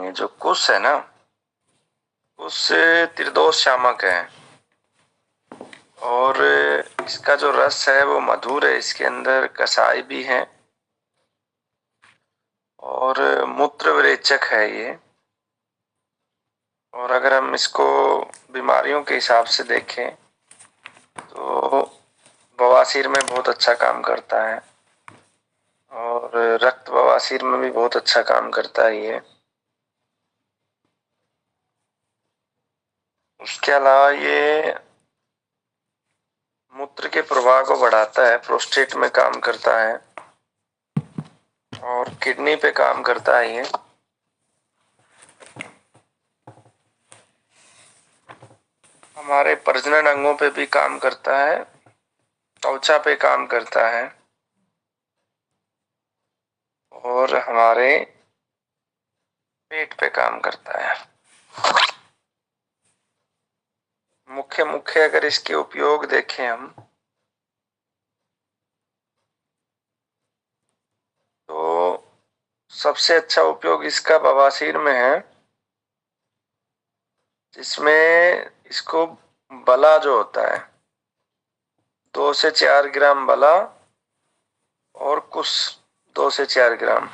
करेंगे। जो कुश है ना, कुश त्रिदोष शामक है और इसका जो रस है वो मधुर है। इसके अंदर कसाई भी है और मूत्र विरेचक है ये। और अगर हम इसको बीमारियों के हिसाब से देखें तो बवासीर में बहुत अच्छा काम करता है और रक्त बवासीर में भी बहुत अच्छा काम करता है ये। उसके अलावा ये मूत्र के प्रवाह को बढ़ाता है, प्रोस्टेट में काम करता है और किडनी पे काम करता है ये। हमारे प्रजनन अंगों पे भी काम करता है, त्वचा पे काम करता है और हमारे पेट पे काम करता है। मुख्य अगर इसके उपयोग देखें हम तो सबसे अच्छा उपयोग इसका बवासीर में है, जिसमें इसको बला जो होता है 2 से 4 ग्राम बला और कुश 2 से 4 ग्राम,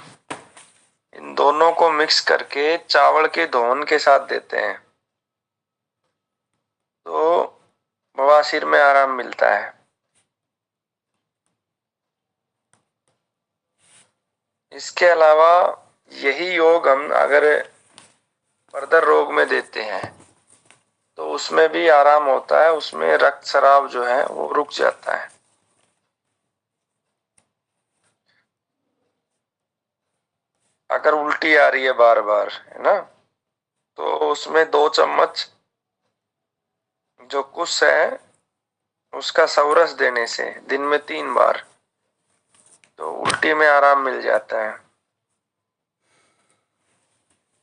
इन दोनों को मिक्स करके चावल के धोन के साथ देते हैं तो बवासीर में आराम मिलता है। इसके अलावा यही योग हम अगर फर्दर रोग में देते हैं तो उसमें भी आराम होता है, उसमें रक्तस्राव जो है वो रुक जाता है। अगर उल्टी आ रही है बार बार, है ना, तो उसमें 2 चम्मच जो कुश है उसका सवरस देने से दिन में 3 बार तो उल्टी में आराम मिल जाता है।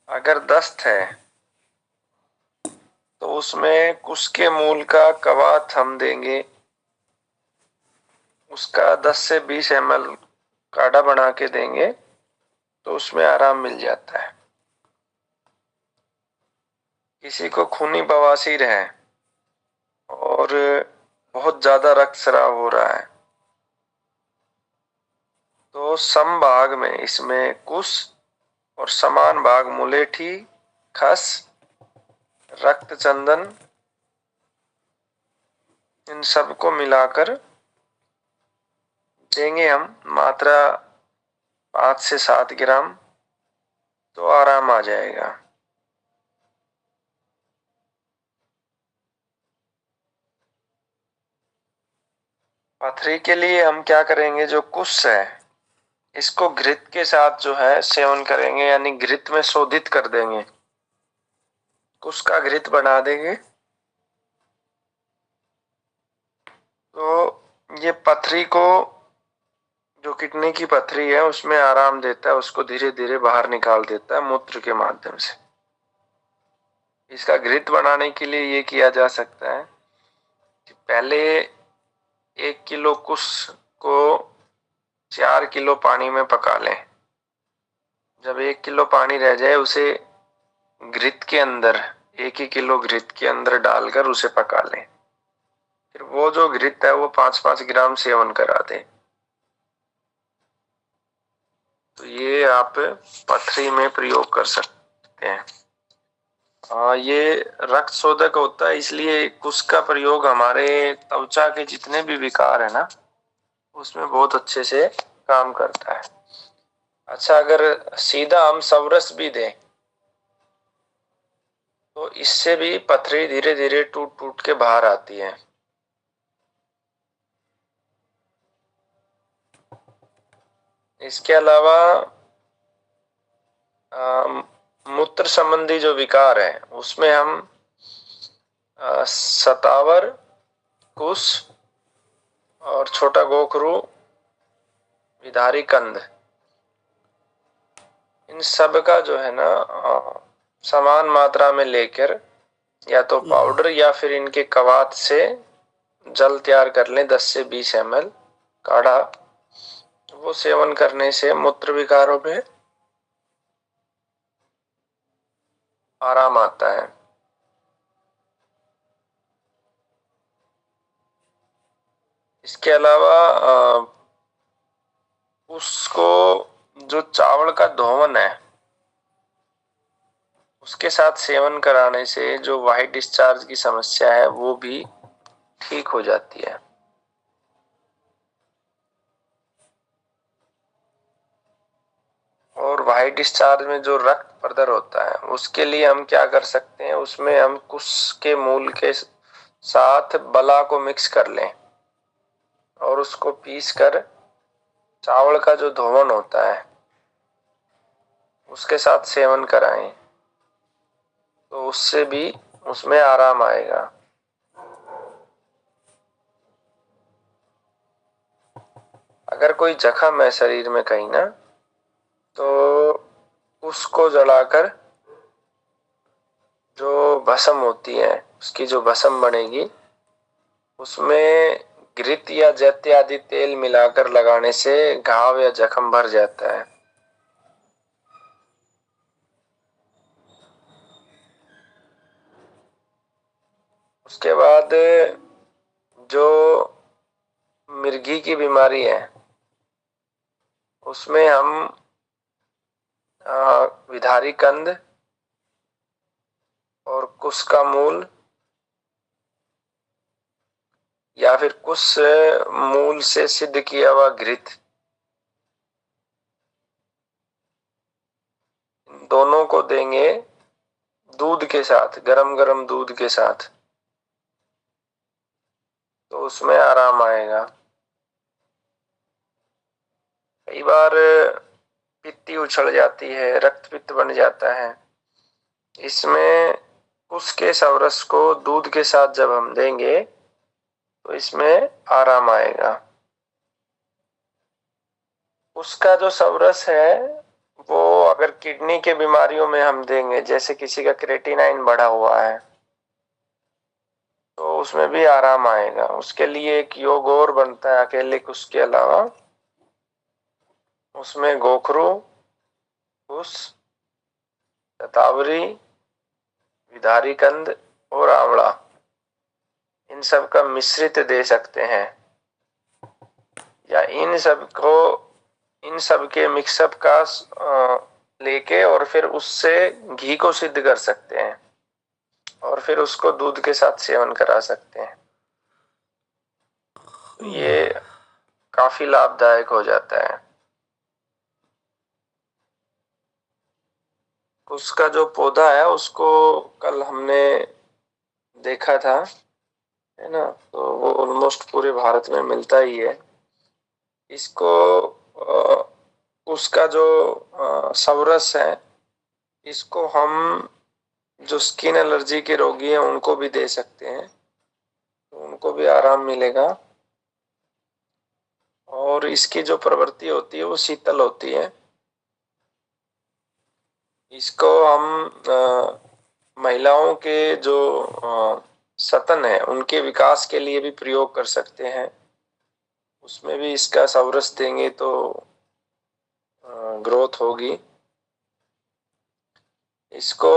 अगर दस्त है तो उसमें कुश के मूल का कवाथ हम देंगे, उसका 10 से 20 ml काढ़ा बना के देंगे तो उसमें आराम मिल जाता है। किसी को खूनी बवासीर है और बहुत ज्यादा रक्तस्राव हो रहा है तो सम भाग में इसमें कुश और समान भाग मुलेठी, खस, रक्त चंदन, इन सबको मिलाकर देंगे हम, मात्रा 5 से 7 ग्राम, तो आराम आ जाएगा। पथरी के लिए हम क्या करेंगे, जो कुश है इसको घृत के साथ जो है सेवन करेंगे, यानी घृत में शोधित कर देंगे, कुश का घृत बना देंगे तो ये पथरी को, जो किडनी की पथरी है उसमें आराम देता है, उसको धीरे धीरे बाहर निकाल देता है मूत्र के माध्यम से। इसका घृत बनाने के लिए ये किया जा सकता है कि पहले 1 किलो कुश को 4 किलो पानी में पका लें। जब 1 किलो पानी रह जाए उसे घृत के अंदर 1 ही किलो घृत के अंदर डालकर उसे पका लें। फिर वो जो घृत है वो 5-5 ग्राम सेवन करा दें। तो ये आप पथरी में प्रयोग कर सकते हैं। ये रक्त शोधक होता है, इसलिए कुश का प्रयोग हमारे त्वचा के जितने भी विकार है ना उसमें बहुत अच्छे से काम करता है। अच्छा, अगर सीधा हम सवरस भी दें तो इससे भी पथरी धीरे धीरे टूट टूट के बाहर आती है। इसके अलावा मूत्र संबंधी जो विकार है उसमें हम सतावर, कुश और छोटा गोखरू, विधारी कंद, इन सब का जो है ना समान मात्रा में लेकर या तो पाउडर या फिर इनके कवाथ से जल तैयार कर लें 10 से 20 ml काढ़ा, वो सेवन करने से मूत्र विकारों में आराम आता है। इसके अलावा उसको जो चावल का धोवन है उसके साथ सेवन कराने से जो वाइट डिस्चार्ज की समस्या है वो भी ठीक हो जाती है। और वाइट डिस्चार्ज में जो रक्त प्रदर होता है उसके लिए हम क्या कर सकते हैं, उसमें हम कुश के मूल के साथ बला को मिक्स कर लें और उसको पीस कर चावल का जो धोवन होता है उसके साथ सेवन कराएं तो उससे भी उसमें आराम आएगा। अगर कोई जख्म है शरीर में कहीं ना, तो उसको जलाकर जो भस्म होती है उसकी जो भस्म बनेगी उसमें घृत या जैत्य आदि तेल मिलाकर लगाने से घाव या जख्म भर जाता है। उसके बाद जो मिर्गी की बीमारी है उसमें हम विधारी कंद और कुश का मूल या फिर कुश मूल से सिद्ध किया हुआ घृत, इन दोनों को देंगे दूध के साथ, गरम गरम दूध के साथ, तो उसमें आराम आएगा। कई बार पित्ती उछल जाती है, रक्त पित्त बन जाता है, इसमें उसके सवरस को दूध के साथ जब हम देंगे तो इसमें आराम आएगा। उसका जो सवरस है वो अगर किडनी के बीमारियों में हम देंगे, जैसे किसी का क्रेटिनाइन बढ़ा हुआ है, तो उसमें भी आराम आएगा। उसके लिए एक योग और बनता है अकेले कुश के अलावा, उसमें गोखरू, कुश, शतावरी, विधारी कंद और आंवला, इन सब का मिश्रित दे सकते हैं, या इन सब के मिक्सअप का लेके और फिर उससे घी को सिद्ध कर सकते हैं और फिर उसको दूध के साथ सेवन करा सकते हैं। तो ये काफी लाभदायक हो जाता है। उसका जो पौधा है उसको कल हमने देखा था, है ना, तो वो ऑलमोस्ट पूरे भारत में मिलता ही है। इसको उसका जो सवरस है इसको हम जो स्किन एलर्जी के रोगी हैं उनको भी दे सकते हैं, तो उनको भी आराम मिलेगा। और इसकी जो प्रवृत्ति होती है वो शीतल होती है। इसको हम महिलाओं के जो सतन है उनके विकास के लिए भी प्रयोग कर सकते हैं, उसमें भी इसका सवरस देंगे तो ग्रोथ होगी। इसको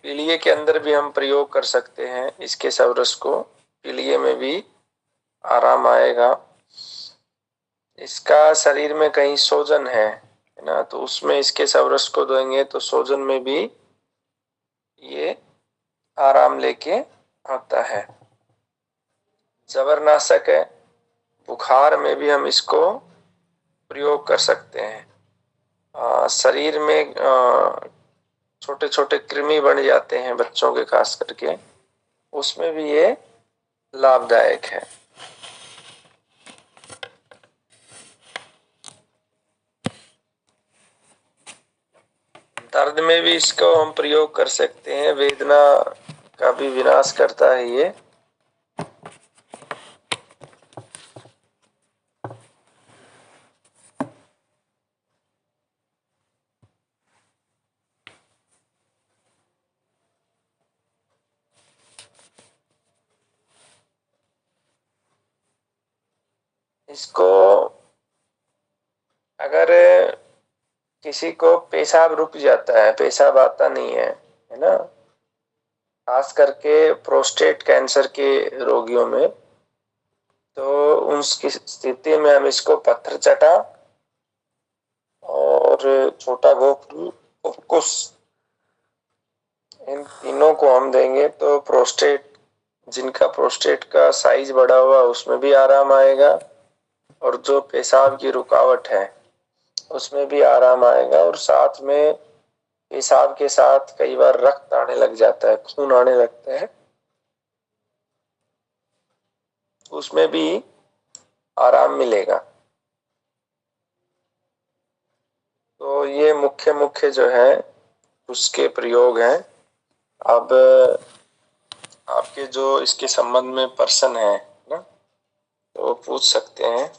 पीलिए के अंदर भी हम प्रयोग कर सकते हैं, इसके सवरस को पीलिए में भी आराम आएगा। इसका शरीर में कहीं सोजन है ना, तो उसमें इसके सवरस को देंगे तो सोजन में भी ये आराम लेके आता है। जबरनाशक है, बुखार में भी हम इसको प्रयोग कर सकते हैं। शरीर में छोटे छोटे कृमि बन जाते हैं बच्चों के खास करके, उसमें भी ये लाभदायक है। दर्द में भी इसको हम प्रयोग कर सकते हैं, वेदना का भी विनाश करता है ये। इसको अगर किसी को पेशाब रुक जाता है, पेशाब आता नहीं है, है ना, खास करके प्रोस्टेट कैंसर के रोगियों में। तो उसकी स्थिति में हम इसको पत्थर चटा और छोटा गोखरू, कुस, इन तीनों को हम देंगे तो प्रोस्टेट, जिनका प्रोस्टेट का साइज बड़ा हुआ उसमें भी आराम आएगा, और जो पेशाब की रुकावट है उसमें भी आराम आएगा, और साथ में पेशाब के साथ कई बार रक्त आने लग जाता है, खून आने लगता है, उसमें भी आराम मिलेगा। तो ये मुख्य मुख्य जो है उसके प्रयोग हैं। अब आपके जो इसके संबंध में पर्सन है ना, तो वो पूछ सकते हैं।